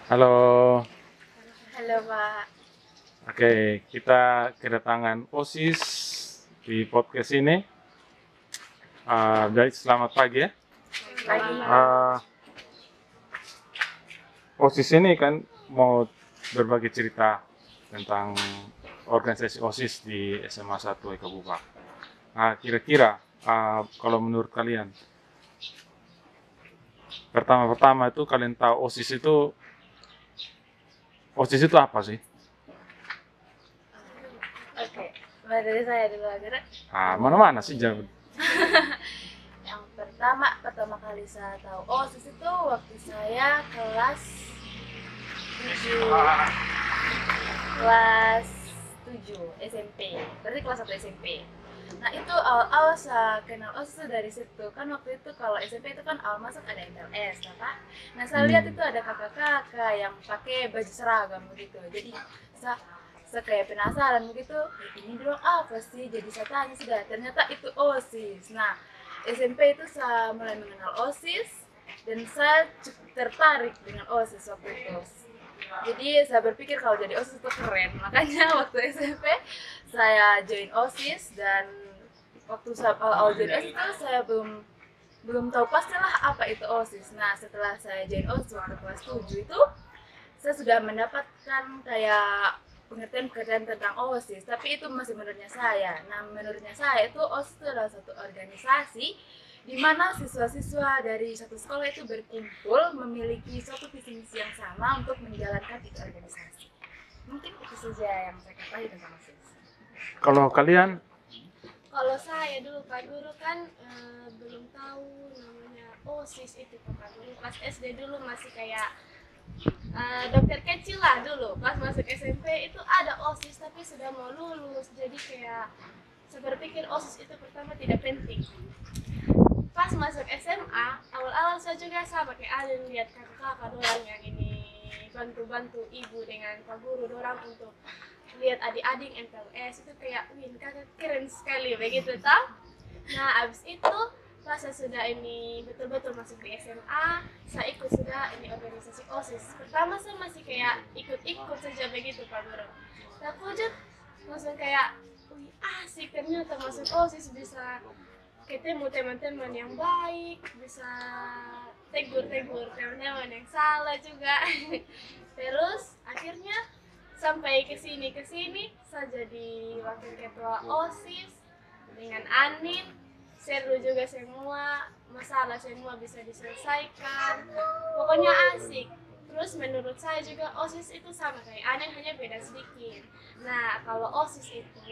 Halo, Halo Pak. oke, kita kedatangan OSIS di podcast ini. Jadi selamat pagi ya. Pagi. Eh, OSIS ini kan mau berbagi cerita tentang organisasi OSIS di SMA 1 Eka Bubak. Kira-kira kalau menurut kalian, pertama-tama itu kalian tahu OSIS itu apa sih? Oke, mulai dari saya dulu agar. Mana-mana sih jawab. Yang pertama kali saya tahu OSIS itu waktu saya kelas 7 kelas 7 SMP. Berarti kelas 1 SMP. Nah, itu awal-awal saya kenal OSIS itu dari situ. Kan waktu itu kalau SMP itu kan awal masuk ada MPLS, Pak. Nah, saya lihat itu ada kakak-kakak yang pakai baju seragam begitu. Jadi saya kayak penasaran begitu, ini dong apa sih? Jadi saya tanya sudah, ternyata itu OSIS. Nah, SMP itu saya mulai mengenal OSIS dan saya cukup tertarik dengan OSIS waktu itu. Jadi saya berpikir kalau jadi OSIS itu keren. Makanya waktu SMP saya join OSIS dan waktu saya awal join OSIS itu saya belum tahu pastilah apa itu OSIS. Nah, setelah saya join OSIS waktu kelas 7 itu saya sudah mendapatkan kayak pengertian tentang OSIS, tapi itu masih menurutnya saya. Nah, menurutnya saya itu OSIS itu adalah satu organisasi di mana siswa-siswa dari satu sekolah itu berkumpul memiliki suatu visi misi yang sama untuk menjalankan itu organisasi. Mungkin itu saja yang saya ketahui tentang OSIS. Kalau kalian, Kalau saya dulu Pak Guru kan belum tahu namanya OSIS itu Pak Guru. Pas SD dulu masih kayak dokter kecil lah dulu. Pas masuk SMP itu ada OSIS tapi sudah mau lulus. Jadi kayak saya berpikir OSIS itu pertama tidak penting. Pas masuk SMA, awal-awal saya juga sama kayak ada lihat kakak-kakak dorang yang ini bantu-bantu ibu dengan Pak Guru dorang untuk lihat adik-adik MPLS itu kayak, wih kakak keren sekali begitu tau. Nah abis itu pas saya sudah ini betul-betul masuk di SMA, saya ikut sudah ini organisasi OSIS. Pertama saya masih kayak ikut-ikut saja begitu Pak Guru. Tapi langsung kayak, wih asik ternyata masuk OSIS bisa ketemu teman-teman yang baik, bisa tegur-tegur teman-teman yang salah juga. Terus akhirnya sampai kesini saya jadi wakil ketua OSIS dengan Anin. Seru juga semua, masalah semua bisa diselesaikan. Pokoknya asik. Terus menurut saya juga OSIS itu sama kayak Anin, hanya beda sedikit. Nah, kalau OSIS itu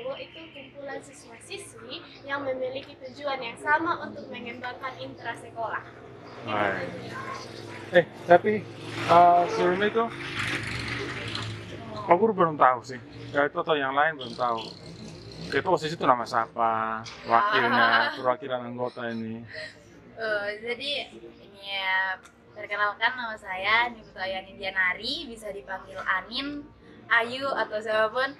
kumpulan siswa-siswi yang memiliki tujuan yang sama untuk mengembangkan intrasekolah. tapi sebelum itu Pak Guru belum tahu sih. Ya itu atau yang lain belum tahu. Itu OSIS itu nama siapa, wakilnya, perwakilan anggota ini. Jadi ini ya, perkenalkan nama saya Niputu Ayani Dianari, bisa dipanggil Anin, Ayu atau siapapun.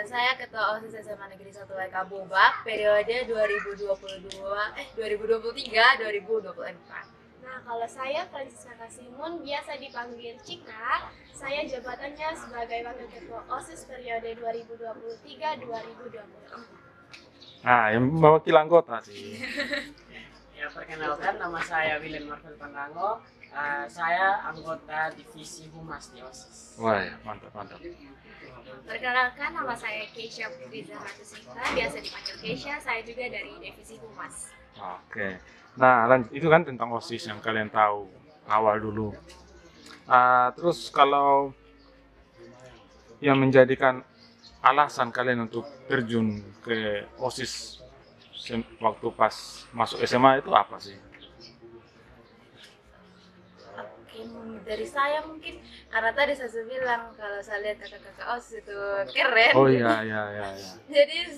Saya ketua OSIS SMA Negeri 1 Eka Bubak periode 2023-2024. Nah, kalau saya Francisca Kasimun, biasa dipanggil Cika. Saya jabatannya sebagai Wakil Ketua OSIS periode 2023-2024. Nah, yang mewakili anggota sih. Ya, perkenalkan nama saya William Marvel Pangrango. Saya anggota divisi Humas di OSIS. Wah, ya, mantap. Perkenalkan, nama saya Keisha Putri Zahratu Sinta, biasa dipanggil Keisha. Saya juga dari divisi Humas. Oke. Nah, itu kan tentang OSIS yang kalian tahu awal dulu. Terus kalau yang menjadikan alasan kalian untuk terjun ke OSIS waktu pas masuk SMA itu apa sih? Oke, dari saya mungkin karena tadi saya bilang kalau saya lihat kakak-kakak OSIS itu keren. Oh iya. Jadi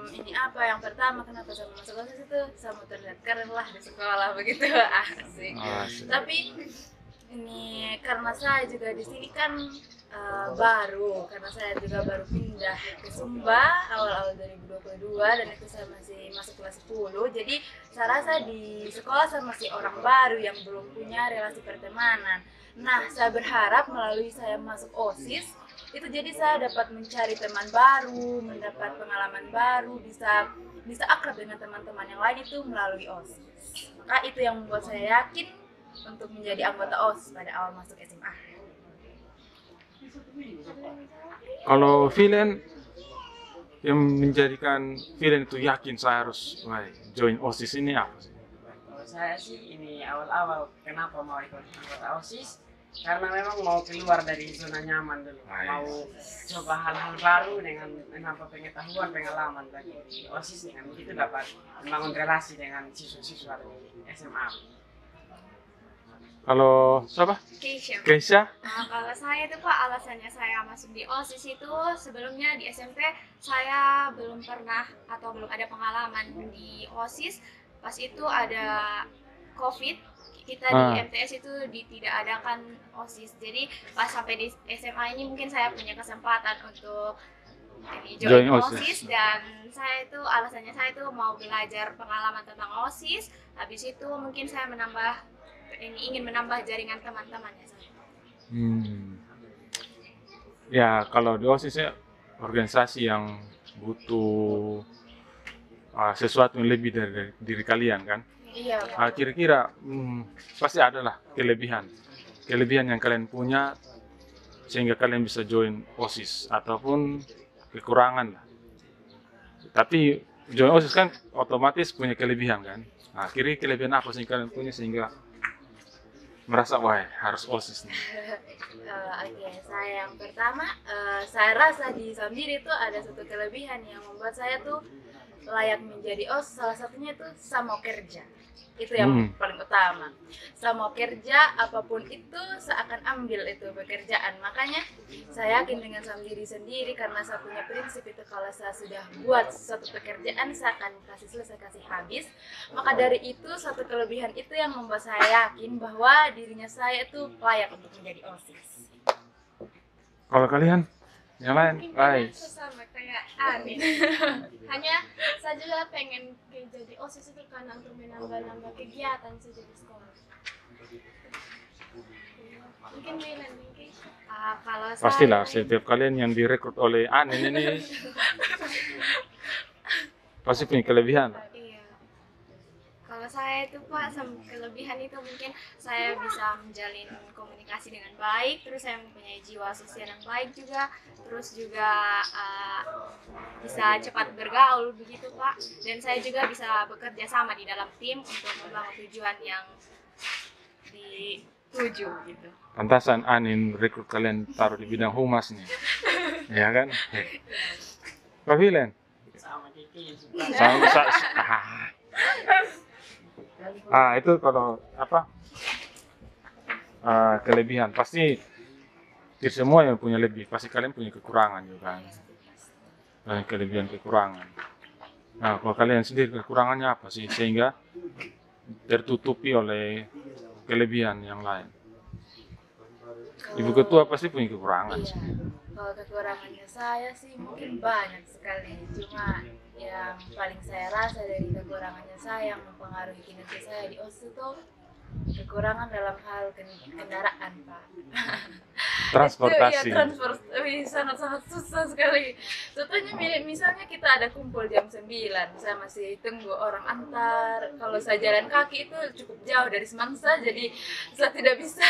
ini apa yang pertama kenapa saya masuk OSIS itu saya mau terlihat keren lah di sekolah begitu. Asik. Asik. Tapi ini karena saya juga di sini kan baru, karena saya juga baru pindah ke Sumba awal-awal 2022 dan itu saya masih masuk kelas 10. Jadi saya rasa di sekolah saya masih orang baru yang belum punya relasi pertemanan. Nah, saya berharap melalui saya masuk OSIS itu jadi saya dapat mencari teman baru, mendapat pengalaman baru, bisa akrab dengan teman-teman yang lain itu melalui OSIS. Maka itu yang membuat saya yakin untuk menjadi anggota OSIS pada awal masuk SMA. Kalau Vilen yang menjadikan Vilen itu yakin saya harus join OSIS ini apa sih? Kalau saya sih ini awal-awal kenapa mau ikut anggota OSIS? Karena memang mau keluar dari zona nyaman dulu, mau coba hal-hal baru dengan menambah pengetahuan, pengalaman lagi di OSIS dengan begitu dapat membangun relasi dengan siswa-siswa di SMA. Kalau siapa? Keisha. Keisha? Kalau saya itu Pak, alasannya saya masuk di OSIS itu sebelumnya di SMP saya belum pernah atau belum ada pengalaman di OSIS. Pas itu ada COVID, kita di MTS itu tidak adakan OSIS. Jadi pas sampai di SMA ini mungkin saya punya kesempatan untuk join OSIS dan saya itu alasannya saya itu mau belajar pengalaman tentang OSIS. Habis itu mungkin saya ingin menambah jaringan teman-temannya saya. Ya, kalau di OSIS ya organisasi yang butuh sesuatu yang lebih dari diri kalian kan. Iya. Kira-kira pasti ada lah kelebihan yang kalian punya sehingga kalian bisa join OSIS ataupun kekurangan lah. Tapi join OSIS kan otomatis punya kelebihan kan. Nah, kelebihan apa sih kalian punya sehingga merasa wah harus OSIS nih? Oke, saya yang pertama, saya rasa di Samdiri itu ada satu kelebihan yang membuat saya tuh layak menjadi OSIS. Salah satunya itu saya mau kerja. Itu yang paling utama. Saya mau kerja, apapun itu saya akan ambil itu pekerjaan. Makanya saya yakin dengan Samdiri sendiri karena saya punya prinsip itu kalau saya sudah buat suatu pekerjaan saya akan kasih selesai, kasih habis. Maka dari itu satu kelebihan itu yang membuat saya yakin bahwa dirinya saya itu layak untuk menjadi OSIS. Kalau kalian yang lain, Mungkin sama kayak Anin. Hanya saya juga pengen jadi OSIS itu karena untuk menambah kegiatan saja di sekolah. Mungkin Milan, mungkin. Kalau saya pastilah setiap kalian yang direkrut oleh Anin ini pasti punya kelebihan. Iya. Kalau saya itu Pak, kelebihan itu mungkin saya bisa menjalin komunikasi dengan baik, terus saya mempunyai jiwa sosial yang baik juga, terus juga bisa cepat bergaul begitu Pak, dan saya juga bisa bekerja sama di dalam tim untuk membangun tujuan yang dituju gitu. Pantasan Anin rekrut kalian taruh di bidang humas nih, ya kan? Pak Vilen? Sama Kiki. Itu kalau apa kelebihan pasti semua yang punya lebih pasti kalian punya kekurangan juga kan, kelebihan kekurangan. Nah, kalau kalian sendiri kekurangannya apa sih sehingga tertutupi oleh kelebihan yang lain? Ibu ketua pasti punya kekurangan. Iya. Kalau kekurangannya saya sih mungkin banyak sekali. Cuma yang paling saya rasa dari kekurangannya saya yang mempengaruhi kinerja saya di OSIS itu kekurangan dalam hal kendaraan Pak. Transportasi. Itu, ya, transportasi sangat-sangat susah sekali. Contohnya misalnya kita ada kumpul jam 9, saya masih tunggu orang antar. Kalau saya jalan kaki itu cukup jauh dari Semangsa, jadi saya tidak bisa.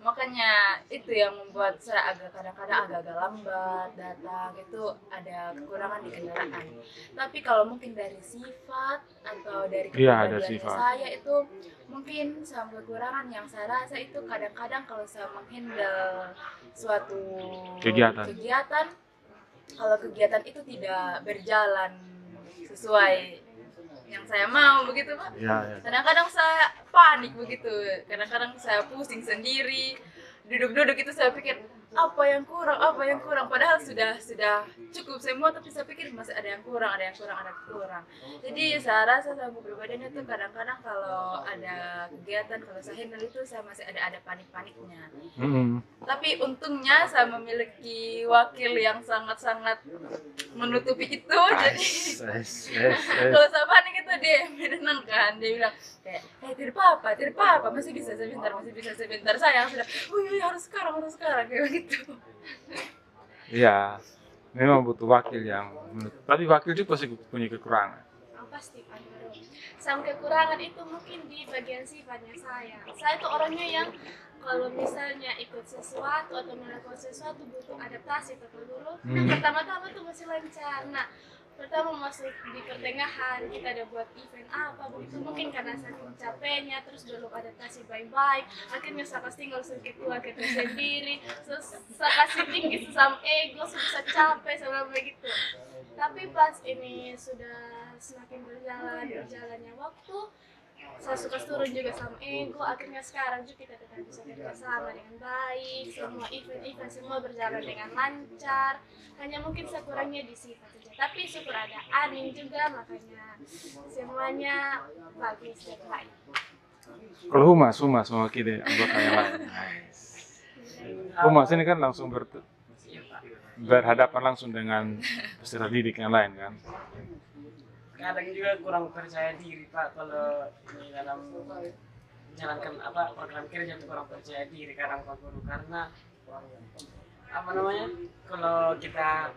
Makanya itu yang membuat saya kadang-kadang agak lambat datang. Itu ada kekurangan di kendaraan. Tapi kalau mungkin dari sifat atau dari kepribadian saya itu mungkin sama kekurangan yang saya rasa itu kadang-kadang kalau saya menghandle suatu kegiatan kalau kegiatan itu tidak berjalan sesuai yang saya mau begitu Pak. Ya. Kadang-kadang saya panik begitu, kadang-kadang saya pusing sendiri, duduk-duduk itu saya pikir apa yang kurang, padahal sudah cukup semua tapi saya pikir masih ada yang kurang. Jadi saya rasa sama kepribadian itu kadang-kadang kalau ada kegiatan kegiatan kalau saya handle itu saya masih ada panik-paniknya. Hmm. Tapi untungnya saya memiliki wakil yang sangat-sangat menutupi itu. Jadi kalau saya panik itu dia yang menenangkan. Dia bilang kayak, tidak apa-apa, masih bisa sebentar. Saya yang sudah, harus sekarang kayak gitu. Iya, memang butuh wakil yang tapi wakil juga pasti punya kekurangan. Pasti Pak Guru. Sama kekurangan itu mungkin di bagian sifatnya saya. Saya itu orangnya yang kalau misalnya ikut sesuatu atau melakukan sesuatu butuh adaptasi Pak Guru. Pertama-tama tuh masih lancar. Nah, pertama masuk di pertengahan kita ada buat event apa begitu, mungkin karena saking capeknya terus belum adaptasi baik-baik, akhirnya saya tinggal ketua sendiri, terus saya kasih tinggi sama ego, susah capek sama begitu. Tapi pas ini sudah semakin berjalannya waktu, saya suka turun juga sama ego, akhirnya sekarang juga kita tetap bisa bekerjasama dengan baik, semua event-event semua berjalan dengan lancar, hanya mungkin saya kurangnya di sifat saja. Tapi syukur ada Anin juga, makanya semuanya bagus dan baik. Kalau humas sama kita anggota yang lain. Humas ini kan langsung berhadapan langsung dengan peserta didik yang lain kan. Kadang juga kurang percaya diri Pak kalau di dalam menjalankan program kerja itu kurang percaya diri kadang Pak Guru, karena kalau kita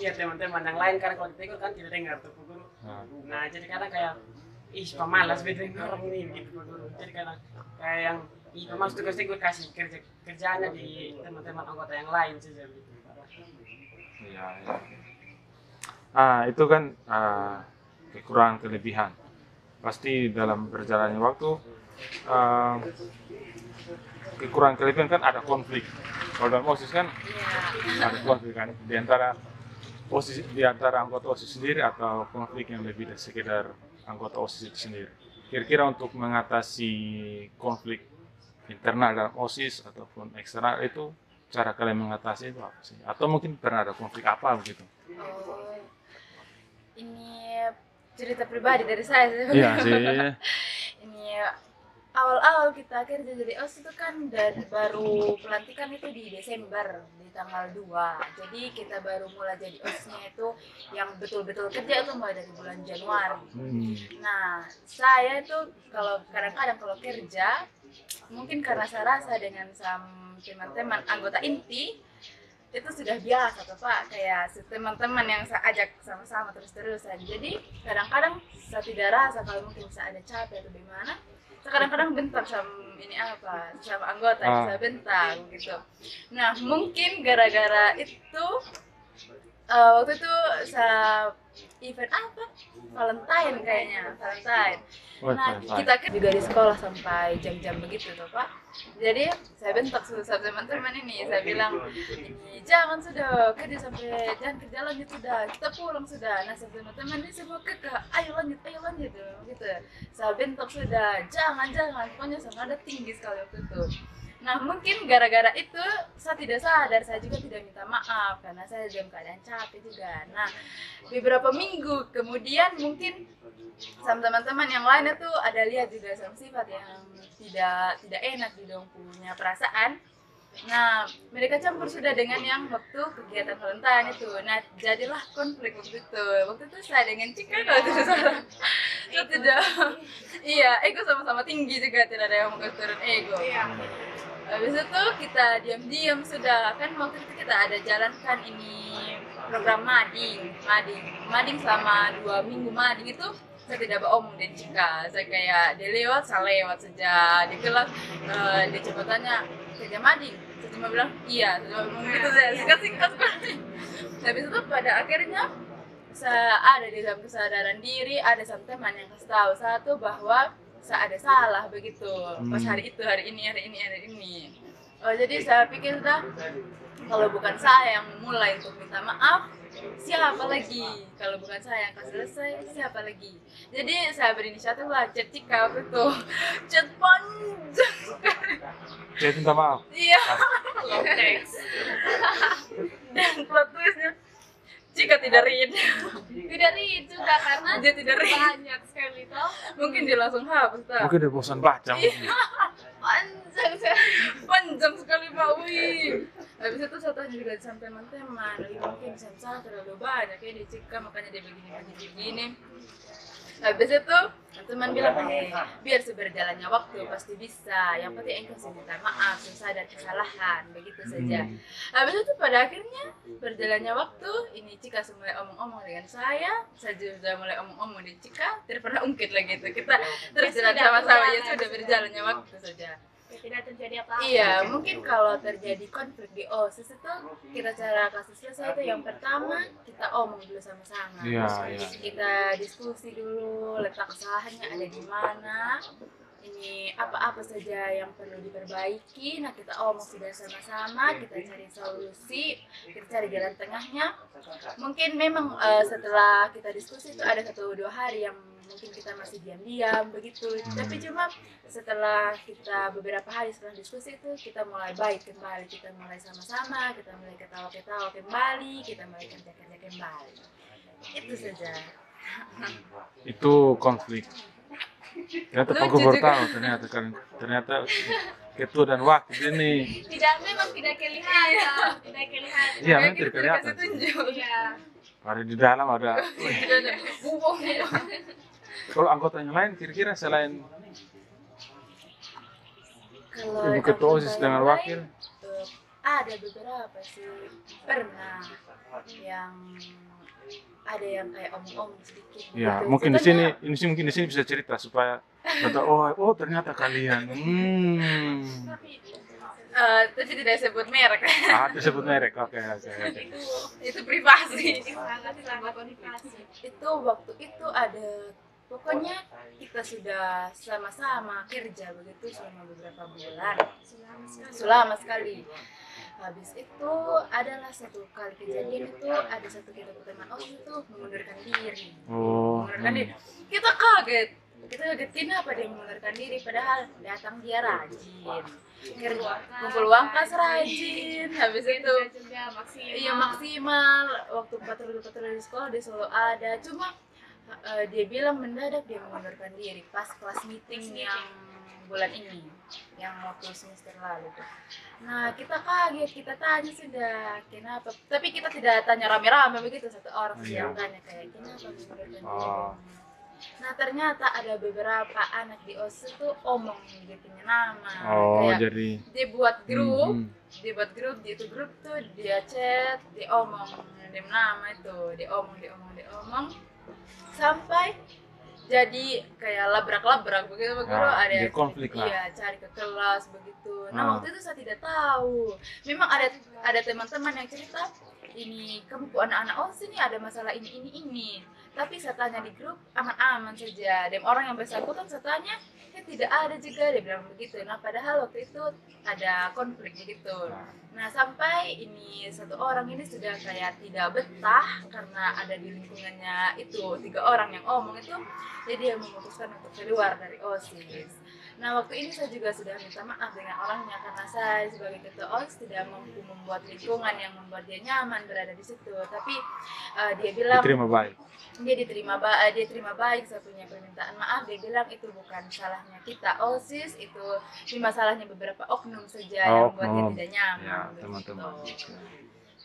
lihat teman-teman yang lain kan kalau kita ikut kan tidak dengar tuh Pak Guru. Nah jadi kadang kayak pemalas beda orang ini gitu Pak Guru. Jadi kadang kayak yang pemalas tugas ikut kasih kerjanya di teman-teman anggota yang lain saja gitu. Iya. Itu kan kekurangan kelebihan. Pasti dalam berjalannya waktu kekurangan kelebihan kan ada konflik. Kalau dalam OSIS kan ada konflik kan di antara anggota OSIS sendiri atau konflik yang lebih dari sekedar anggota OSIS itu sendiri. Kira-kira untuk mengatasi konflik internal dalam OSIS ataupun eksternal itu cara kalian mengatasi itu apa sih? Atau mungkin pernah ada konflik apa begitu? Ini cerita pribadi dari saya sih. Iya sih. Ini awal-awal kita kerja jadi OSIS itu kan baru pelantikan itu di Desember di tanggal 2. Jadi kita baru mulai jadi OSIS-nya itu yang betul-betul kerja itu mulai dari bulan Januari. Nah, saya itu kalau kadang-kadang kalau kerja mungkin karena saya rasa dengan teman-teman anggota inti itu sudah biasa tuh Pak, kayak teman-teman yang saya ajak sama-sama terus-terusan. Jadi kadang-kadang saya tidak rasa kalau mungkin saya ada capek atau gimana, saya kadang-kadang bentak sama anggota yang saya bentak gitu. Nah mungkin gara-gara itu waktu itu saya event Valentine kayaknya, Valentine. Nah kita kan juga di sekolah sampai jam-jam begitu tuh Pak. Jadi saya bentak sama teman-teman ini, saya bilang jangan sudah kerja sampai jangan kerja lanjut sudah, kita pulang sudah. Nah teman-teman ini semua kekeh, ayo lanjut gitu. Saya bentak sudah, jangan pokoknya sama ada tinggi sekali waktu itu. Nah mungkin gara-gara itu saya tidak sadar, saya juga tidak minta maaf karena saya dalam keadaan capek juga. Nah beberapa minggu kemudian mungkin sama teman-teman yang lain itu ada lihat juga sama sifat yang tidak enak di dong punya perasaan. Nah mereka campur sudah dengan yang waktu kegiatan Valentine itu. Nah jadilah konflik waktu itu. Waktu itu saya dengan Cika kalau tidak salah. Itu iya, ego sama-sama tinggi juga, tidak ada yang mau turun ego. Habis itu kita diam-diam sudah, kan waktu itu kita ada jalankan ini program mading selama 2 minggu mading itu saya tidak beromong dengan Cika, saya kayak dia lewat, saya lewat saja di kelas, dia coba tanya kerja mading, saya cuma bilang iya, saya cuma gitu saya singkat sekali. Habis itu pada akhirnya saya ada di dalam kesadaran diri, ada sama teman yang kasih tahu satu bahwa saya ada salah begitu pas hari ini. Jadi saya pikir sudah kalau bukan saya yang mulai untuk minta maaf, siapa lagi? Kalau bukan saya yang selesai, siapa lagi? Jadi saya berinisiatif lah chat Cika waktu itu, chat panjang sekali. Chat minta maaf. Iya. Dan plot twistnya Cika tidak read. Tidak read juga karena Dia tidak read. banyak sekali toh. Mungkin dia langsung hapus tak? Mungkin dia bosan baca mungkin. Panjang sekali. Panjang sekali Pak Wih. Habis itu saya tanya juga sama teman-teman, mungkin saya terlalu banyak ya di Cika makanya dia begini. Habis itu teman bilang, biar seberjalannya waktu pasti bisa. Yang penting engkau sih minta maaf, sadar kesalahan, begitu saja. Habis itu pada akhirnya berjalannya waktu, ini Cika mulai omong-omong dengan saya sudah mulai omong-omong di Cika, tidak pernah ungkit lagi itu. Kita terus jalan sama-sama ya sudah berjalannya waktu saja. Ya, tidak terjadi apa-apa. Iya, mungkin kalau terjadi konflik di OSIS itu kita cara kasih selesai itu yang pertama kita omong dulu sama-sama. Iya, iya. Kita diskusi dulu letak kesalahannya ada di mana. Ini apa-apa saja yang perlu diperbaiki. Nah, kita omong sudah sama-sama, kita cari solusi, kita cari jalan tengahnya. Mungkin memang setelah kita diskusi itu ada 1-2 hari yang mungkin kita masih diam-diam begitu. Tapi cuma setelah kita beberapa hari setelah diskusi itu kita mulai baik kembali, kita mulai sama-sama, kita mulai ketawa-ketawa kembali, kita mulai kerja-kerja kembali. Itu saja. Itu konflik. Ternyata Pak Lucu Gubernur juga. tahu ternyata ketua dan wakil ini. Memang tidak kelihatan, tidak kelihatan. Iya, Kayak memang kita tidak kelihatan. dikasih tunjuk. Iya. Ada di dalam ada. Tidak ada bubuk. Kalau anggotanya lain kira-kira selain Kalau Ibu Ketua OSIS anggota dengan yang wakil? lain, ada beberapa sih pernah yang ada yang kayak omong-omong sedikit. ya gitu. mungkin di Sebenarnya, sini mungkin di sini bisa cerita supaya kata oh ternyata kalian tapi tidak sebut merek. ada sebut merek oke. Itu privasi. Sangat konfirmasi. Itu waktu itu ada pokoknya kita sudah sama-sama kerja begitu selama beberapa bulan. Selama sekali. Habis itu adalah satu kali kejadian itu ada satu kita teman OSIS itu mengundurkan diri. Oh Mengundurkan diri. Kita kaget kenapa dia mengundurkan diri padahal datang dia rajin. Kerja kumpul uang kas rajin. Habis itu Juga maksimal. iya maksimal waktu patroli di sekolah dia selalu ada. Cuma dia bilang mendadak dia mengundurkan diri pas kelas meeting yang bulan ini yang waktu semester lalu tuh. Nah kita kaget, kita tanya sudah kenapa, tapi kita tidak tanya rame-rame begitu satu orang Iya. yang tanya kayak kenapa mengundurkan diri. Oh. Nah ternyata ada beberapa anak di OSIS tuh omong dia punya nama. Oh Kayak jadi dia buat grup, Hmm. dia buat grup, di itu grup tuh dia chat, dia omong dia nama itu, dia omong sampai jadi kayak labrak-labrak begitu begitu Ah, ada jadi konflik lah. iya cari ke kelas begitu. Nah Ah. waktu itu saya tidak tahu, memang ada teman-teman yang cerita ini kamu anak-anak OSIS ini ada masalah ini, tapi saya tanya di grup aman-aman saja, dan orang yang bersangkutan saya tanya tidak ada juga, dia bilang begitu. Nah padahal waktu itu ada konflik begitu. Nah sampai ini satu orang ini sudah kayak tidak betah karena ada di lingkungannya itu 3 orang yang omong itu, jadi dia memutuskan untuk keluar dari OSIS. Nah waktu ini saya juga sudah minta maaf dengan orangnya karena saya sebagai ketua OSIS tidak mampu membuat lingkungan yang membuat dia nyaman berada di situ. Tapi dia bilang diterima baik. dia terima baik, saya punya permintaan maaf. Dia bilang itu bukan salahnya kita OSIS, itu masalahnya beberapa oknum saja yang membuat dia Oknum. tidak nyaman. Ya, begitu. teman-teman.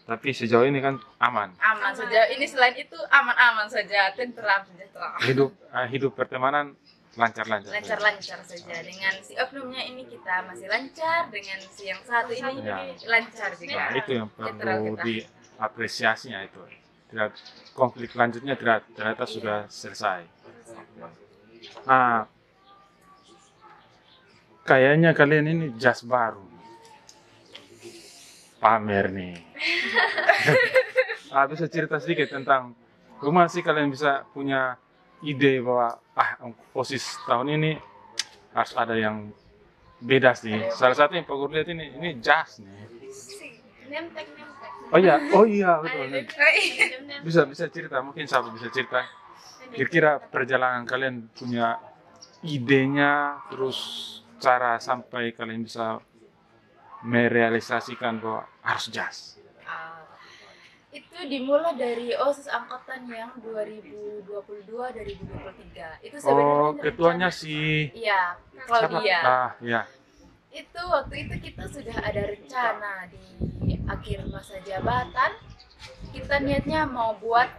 Tapi sejauh ini kan aman. Aman saja. Ini selain itu aman-aman saja, tentram sejahtera. Hidup pertemanan lancar-lancar. Lancar-lancar saja. Dengan si oknumnya ini kita masih lancar, dengan si yang satu ini Ya. lancar juga. Nah, itu yang Netral perlu kita. diapresiasinya itu. Tidak konflik lanjutnya ternyata sudah selesai. Nah, kayaknya kalian ini jas baru. Pamer nih. Bisa cerita sedikit tentang rumah sih kalian bisa punya ide bahwa OSIS tahun ini harus ada yang beda sih. Salah satu yang Pak Guru lihat ini jas nih. Nemtek. Oh iya betul. Nemtek. Bisa cerita, mungkin Sabu bisa cerita. Kira-kira perjalanan kalian punya idenya, terus cara sampai kalian bisa merealisasikan bahwa harus jas. Itu dimulai dari OSIS angkatan yang 2022-2023. Itu sebenarnya Oh, ketuanya rencana- si Iya, siapa? Claudia. Ah, ya. Itu waktu itu kita sudah ada rencana di akhir masa jabatan. Kita niatnya mau buat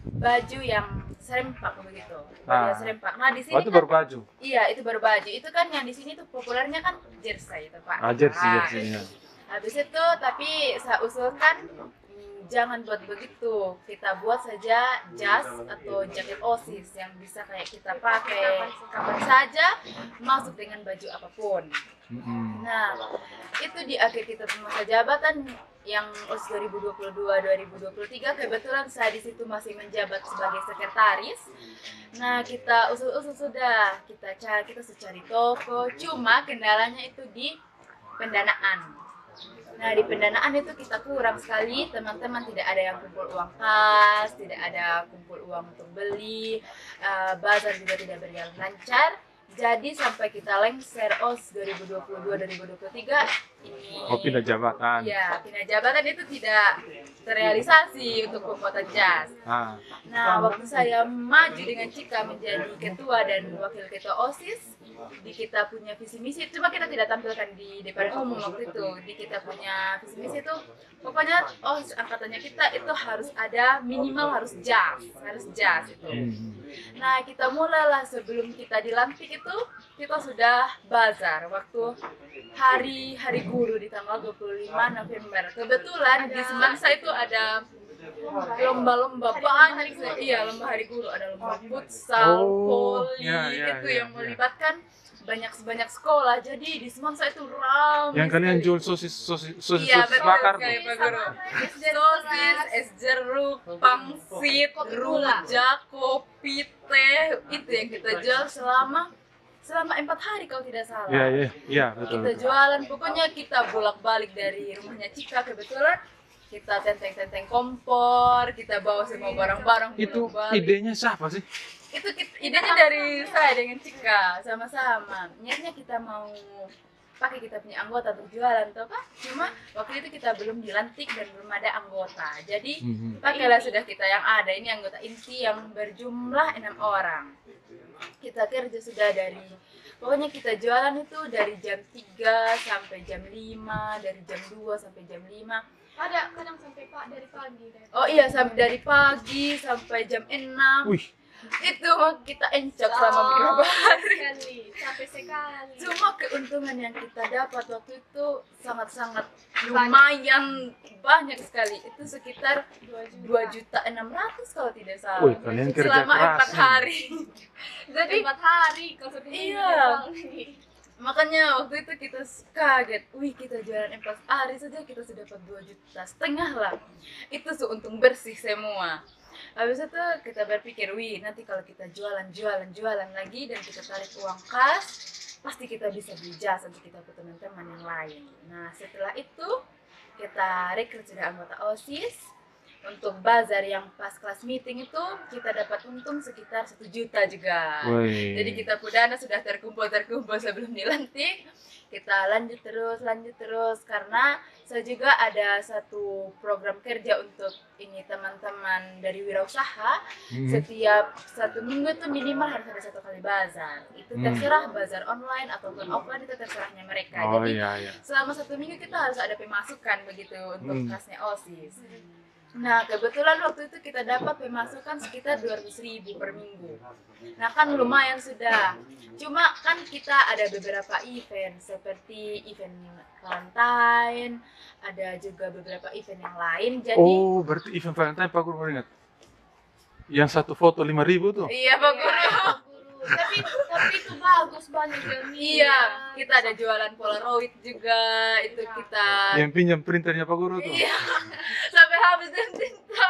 baju yang serempak begitu. Baju Ah. serempak. Nah, di sini Oh, itu kan baru baju. iya, itu baru baju. Itu kan yang di sini tuh populernya kan jersey itu, Pak. Ah, jersey, Nah, jersey-nya. habis itu tapi saya usulkan jangan buat begitu. Kita buat saja jas atau jaket OSIS yang bisa kayak kita pakai kapan saja, masuk dengan baju apapun. Mm-mm. Nah, itu di akhir kita masa jabatan yang OSIS 2022-2023, kebetulan saya di situ masih menjabat sebagai sekretaris. Nah, kita usul-usul sudah, kita cari toko, cuma kendalanya itu di pendanaan. Nah, di pendanaan itu kita kurang sekali, teman-teman tidak ada yang kumpul uang kas, tidak ada kumpul uang untuk beli, bazar juga tidak berjalan lancar. Jadi sampai kita lengser OS 2022-2023 ini. Oh, pindah jabatan. Ya, pindah jabatan itu tidak terrealisasi untuk pembuatan jas. Ah, Nah, waktu saya maju dengan Cika menjadi ketua dan wakil ketua OSIS, di kita punya visi misi, cuma kita tidak tampilkan di depan umum waktu itu. Di kita punya visi misi itu, pokoknya angkatannya kita itu harus ada minimal harus jas itu. Nah, kita mulailah sebelum kita dilantik itu, kita sudah bazar waktu hari guru di tanggal 25 November. Kebetulan di Semansa itu ada lomba-lomba banyak, iya, lomba hari guru, ada lomba futsal, voli, itu yang melibatkan banyak sekolah. Jadi di Semansa itu ramai. yang kalian sekali. jual sosis Iya, betul bakar tuh. sekali, Pak Guru. Sosis, es jeruk, pangsit, rujak, kopi, teh, itu yang kita jual selama 4 hari kalau tidak salah. Iya, betul. Kita jualan, pokoknya kita bolak-balik dari rumahnya Cika, kebetulan kita tenteng-tenteng kompor, kita bawa semua barang-barang Itu bolak-balik. idenya siapa sih? Itu idenya dari saya dengan Cika, sama-sama. Niatnya kita mau pakai kita punya anggota untuk jualan, toh Pak. Cuma waktu itu kita belum dilantik dan belum ada anggota. Jadi pakailah sudah kita yang ada. Ini anggota inti yang berjumlah 6 orang. Kita kerja sudah pokoknya kita jualan itu dari jam 3 sampai jam 5, dari jam 2 sampai jam 5. Ada kadang sampai dari pagi. Oh iya, dari pagi sampai jam 6. Wih, Itu kita encok selama beberapa hari. Sampai sekali. Cuma keuntungan yang kita dapat waktu itu sangat-sangat lumayan banyak sekali. Itu sekitar 2.600.000 kalau tidak salah. wih, kalian kerja Selama keras 4 hari. Jadi 4 hari kalau sudah Iya. Makanya waktu itu kita kaget. Wih, kita jualan 4 hari saja kita sudah dapat 2,5 juta lah. Itu untung bersih semua. Habis itu kita berpikir, wih, nanti kalau kita jualan lagi dan kita tarik uang kas, pasti kita bisa beli jas untuk kita ke teman-teman yang lain. Nah, setelah itu kita rekrut sudah anggota OSIS. Untuk bazar yang pas kelas meeting itu kita dapat untung sekitar 1 juta juga. wih. Jadi kita dana sudah terkumpul sebelum dilantik. Kita lanjut terus karena saya juga ada satu program kerja untuk ini teman-teman dari wirausaha. Setiap 1 minggu itu minimal harus ada 1 kali bazar. Itu terserah bazar online ataupun offline, itu terserahnya mereka. Oh Jadi iya. selama 1 minggu kita harus ada pemasukan begitu untuk kasnya OSIS. Nah, kebetulan waktu itu kita dapat pemasukan sekitar 200.000 per minggu. Nah, kan lumayan sudah. Cuma kan kita ada beberapa event seperti event Valentine, ada juga beberapa event yang lain. Jadi Oh, berarti event Valentine Pak Guru baru ingat. Yang satu foto 5.000 tuh. iya, Pak Guru. tapi itu bagus banyak yang Iya, kita ada jualan Polaroid juga, itu kita Yang pinjam printernya Pak Guru tuh. iya, sampai habis dan tinta.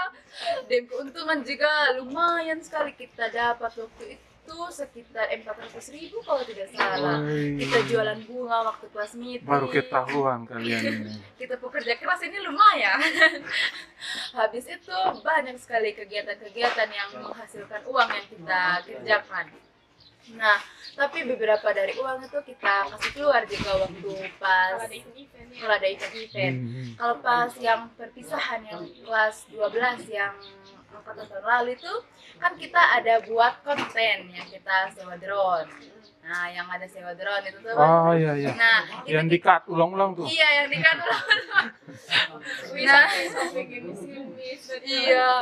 Dan keuntungan juga lumayan sekali kita dapat waktu itu sekitar 400.000 kalau tidak salah. Wih. Kita jualan bunga waktu kelas meeting. Baru ketahuan kalian ini. Kita pekerja keras ini lumayan. Habis itu banyak sekali kegiatan-kegiatan yang menghasilkan uang yang kita kerjakan. Nah, tapi beberapa dari uang itu kita kasih keluar juga waktu pas Kalau ada event-event ya. kalau ada event-event. Kalau pas yang perpisahan yang kelas 12 yang angkatan tahun lalu itu kan kita ada buat konten yang kita sewa drone. Nah, yang ada sewa drone itu tuh. Oh iya iya. Nah, itu Yang di-cut ulang-ulang tuh. iya yang dikatakan. Nah, sampai gini-gini. Iya,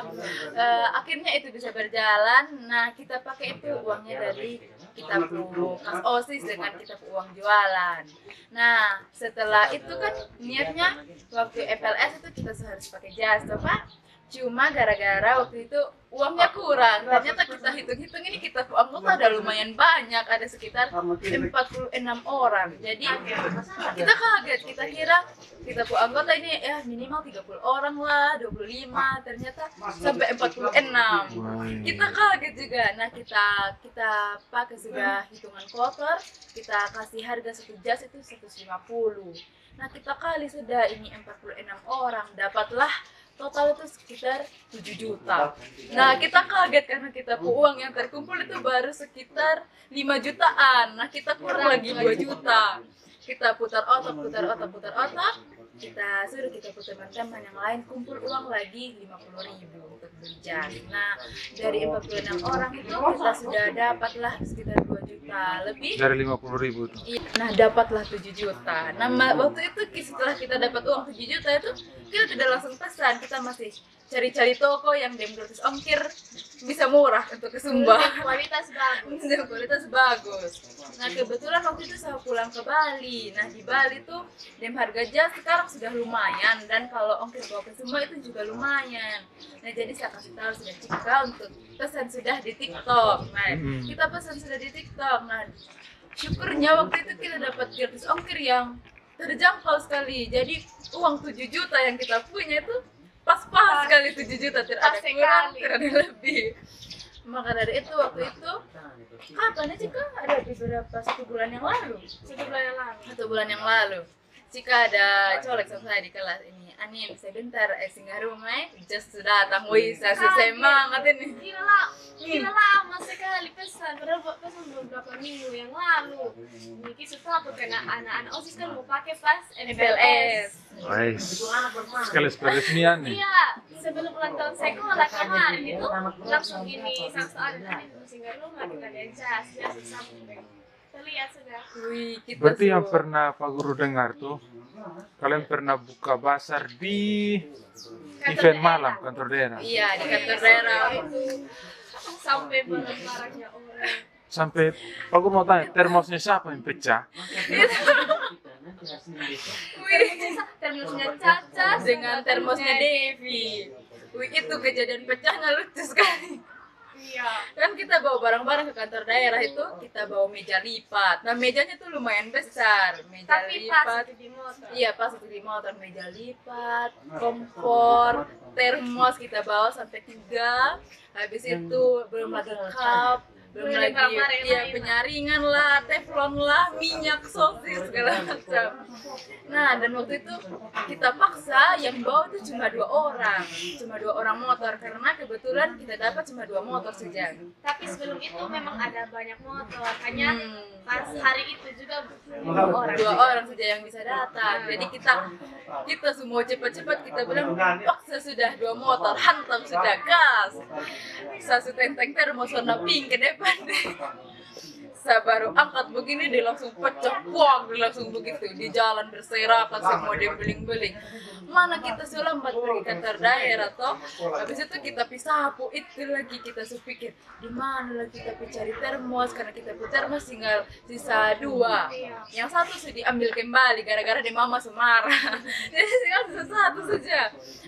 akhirnya itu bisa berjalan. Nah, kita pakai itu uangnya dari kita kas OSIS dengan kita uang jualan. Nah, setelah itu kan niatnya waktu FLS itu kita harus pakai jas, toh, Pak. Cuma gara-gara waktu itu uangnya kurang, ternyata kita hitung-hitung ini kita anggota ada lumayan banyak, ada sekitar 46 orang. Jadi kita kaget, kita kira kita anggota ini ya minimal 30 orang lah, 25, ternyata sampai 46. Kita kaget juga. Nah, kita pakai sudah hitungan kotor, kita kasih harga satu jas itu 150. Nah, kita kali sudah ini 46 orang, dapatlah total itu sekitar 7 juta. Nah, kita kaget karena kita uang yang terkumpul itu baru sekitar 5 jutaan. Nah, kita kurang lagi 2 juta. Kita putar otak. Kita suruh kita putar teman-teman yang lain kumpul uang lagi 50.000 untuk beli jas. Nah, dari 46 orang itu kita sudah dapatlah sekitar 2 juta lebih. Dari 50.000 tuh. Iya, nah dapatlah 7 juta. Nah, waktu itu setelah kita dapat uang 7 juta itu kita tidak langsung pesan, kita masih cari-cari toko yang dem gratis ongkir bisa murah untuk ke Sumba. Kualitas bagus. Dan kualitas bagus. Nah, kebetulan waktu itu saya pulang ke Bali. Nah, di Bali tuh dem harga jas sekarang sudah lumayan, dan kalau ongkir bawa ke Sumba itu juga lumayan. Nah, jadi saya kasih tahu sudah Cika untuk pesan sudah di TikTok. Nah, kita pesan sudah di TikTok. Nah, syukurnya waktu itu kita dapat gratis ongkir yang terjangkau sekali. Jadi uang 7 juta yang kita punya itu pas-pas sekali 7 juta, tidak ada kurang, tidak ada lebih. Maka dari itu waktu itu kapan sih Kak? Ada beberapa 1 bulan yang lalu. 1 bulan yang lalu. Jika ada colek sama saya di kelas ini, Anin sebentar singgah rumah, just sudah datang, wih saya semangat ini. Gila lama sekali pesan, padahal pesan beberapa minggu yang lalu. Niki setelah aku kena anak-anak OSIS kan mau pakai pas MPLS. Wais. Sekali peresmian nih. Iya, sebelum ulang tahun sekolah kemarin itu langsung ini saat singgah rumah kita lihat jas sampai terlihat sudah. Wih, kita Berarti yang semua. pernah Pak Guru dengar tuh, kalian pernah buka basar di event malam kantor daerah. Iya, di kantor daerah. Itu sampai barang-barangnya orang. Sampai Pak Guru mau tanya, termosnya siapa yang pecah? Termosnya Caca Dengan termosnya Devi. Wih, itu kejadian pecahnya lucu sekali. Iya. Kan kita bawa barang-barang ke kantor daerah itu, kita bawa meja lipat. Nah, mejanya tuh lumayan besar, meja Tapi pas lipat. itu di motor. Iya, pas itu di motor, meja lipat, kompor, termos kita bawa sampai 3. Habis itu belum lagi cup, belum Belum lagi barang-barang yang ya lain. penyaringan lah, teflon lah, minyak, sosis segala macam. Nah, dan waktu itu kita paksa yang bawa itu cuma 2 orang, cuma 2 orang motor karena kebetulan kita dapat cuma 2 motor saja. Tapi sebelum itu memang ada banyak motor, hanya Hmm. pas hari itu juga 2 orang. 2 orang saja yang bisa datang. Jadi kita semua cepat-cepat kita bilang paksa sudah 2 motor, hantam sudah gas. Saya tenteng termos warna pink ke depan. Saya baru angkat begini dia langsung pecah, puang, dia langsung begitu di jalan berserakan semua dia beling-beling. Mana kita selambat pergi kantor daerah toh, habis itu kita sapu itu lagi kita pikir di mana lagi kita cari termos karena kita putar termos tinggal sisa 2. Yang satu sudah diambil kembali gara-gara di mama semarah. Jadi tinggal sisa 1 saja.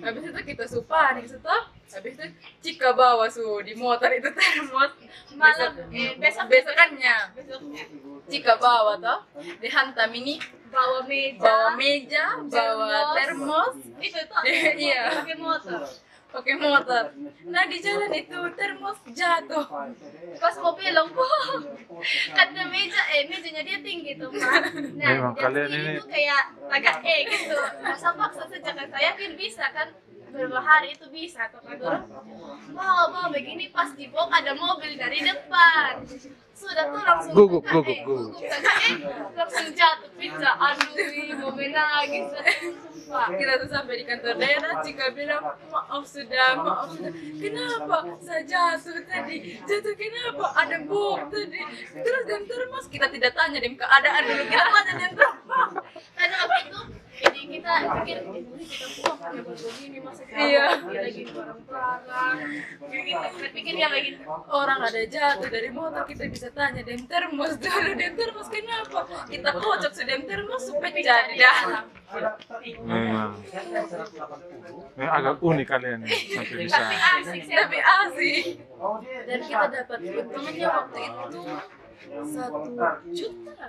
Habis itu kita panik setelah habis itu Cika bawa di motor itu termos Malam besokannya besoknya Cika bawa toh dihantam ini bawa meja, bawa termos itu tuh Iya. pakai motor. pakai motor. Nah, di jalan itu termos jatuh. Pas mau belok, karena mejanya dia tinggi tuh Pak. Nah, Memang dia kalian sini ini- tuh kayak agak gitu. Masa paksa saja kan saya yakin bisa kan. beberapa hari itu bisa Kak Guru. Mau begini pas di bawah ada mobil dari depan. Sudah tuh langsung Gugup. langsung jatuh pizza. Aduh, mau menangis. Pak, Kita tuh sampai di kantor daerah, Cika bilang maaf sudah. Kenapa? Saya jatuh tadi. Jatuh kenapa? Ada bom tadi. Terus dem termos kita tidak tanya dem keadaan dulu. Kita tanya dem termos. karena waktu itu jadi kita pikir kita pulang pakai begini masa kita Iya. lagi barang-barang kita pikir ya begitu. Orang ada jatuh dari motor kita bisa tanya dem termos dulu. Dem termos kenapa? Kita kocok dem termos pecah di dalam. Memang. Agak unik kalian nih, sampai bisa. Tapi asik sih. Tapi asik. Dan kita dapat untungnya waktu itu 1 juta.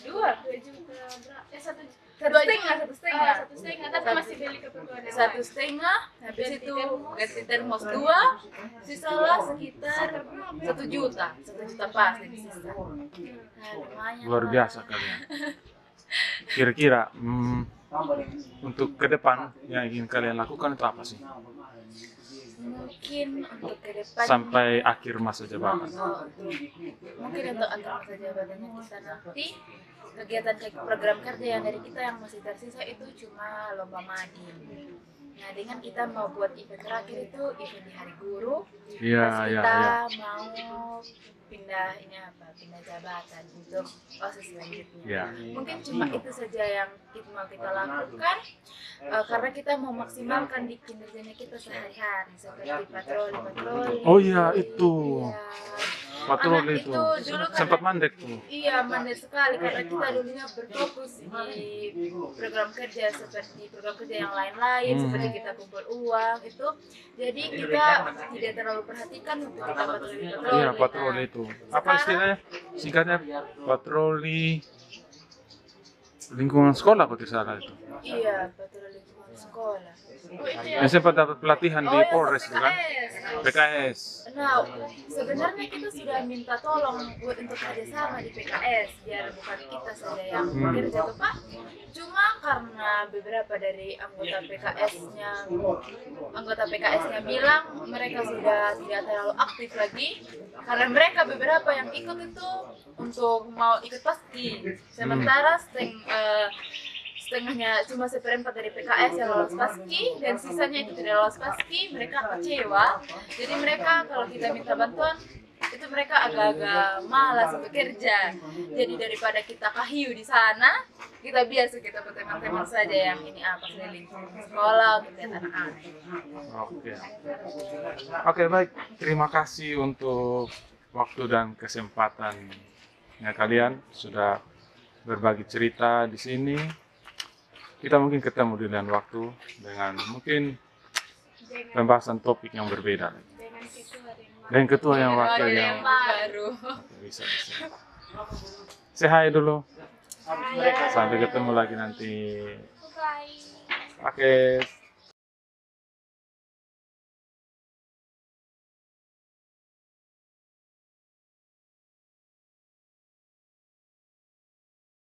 Dua. 2 juta berapa? Satu setengah. Satu setengah tapi masih beli keperluan yang Satu lain. setengah, habis itu ganti termos 2, sisalah sekitar 1 juta, 1 juta pas di sisa. Nah, lumayan. Luar lah. biasa kalian. Kira-kira untuk ke depan yang ingin kalian lakukan itu apa sih? Mungkin untuk ke depan Sampai akhir masa jabatan. mungkin untuk akhir masa jabatannya kita nanti kegiatan program kerja yang dari kita yang masih tersisa itu cuma lomba mading. Nah, dengan kita mau buat event terakhir itu event di Hari Guru, Iya, terus iya, kita iya. mau pindah jabatan untuk OSIS selanjutnya. Iya. Mungkin cuma itu saja yang mau kita lakukan karena kita mau maksimalkan di kinerjanya kita sehari-hari seperti patroli. Oh iya, itu. Iya. Patroli Anak itu. dulu Sempat karena- mandek tuh. Iya, mandek sekali karena kita dulunya berfokus di program kerja seperti program kerja yang lain-lain, seperti kita kumpul uang itu. Jadi kita tidak terlalu perhatikan untuk kita patroli. Iya, patroli itu. Apa istilahnya? Singkatnya patroli lingkungan sekolah kalau tidak salah itu. Iya, patroli lingkungan sekolah. Yang sempat dapat pelatihan di Oh, iya, Polres itu kan? PKS. PKS. Nah, sebenarnya kita sudah minta tolong buat untuk kerjasama di PKS biar bukan kita saja yang bekerja tuh Pak. Cuma karena beberapa dari anggota PKS-nya bilang mereka sudah tidak terlalu aktif lagi karena mereka beberapa yang ikut itu untuk mau ikut paski. Sementara setengahnya cuma 1/4 dari PKS yang lolos paski dan sisanya itu tidak lolos paski, mereka kecewa. Jadi mereka kalau kita minta bantuan itu mereka agak-agak malas bekerja. Jadi daripada kita kahiu di sana, kita biasa kita berteman-teman saja yang ini apa keliling sekolah untuk lihat anak-anak. Oke. Oke, baik. Terima kasih untuk waktu dan kesempatannya kalian sudah berbagi cerita di sini. Kita mungkin ketemu di lain waktu dengan mungkin pembahasan topik yang berbeda. dengan ketua yang Dan ketua yang wakil Ada yang baru. bisa. Say hi dulu. Saya Sampai ketemu lagi nanti. bye. Oke.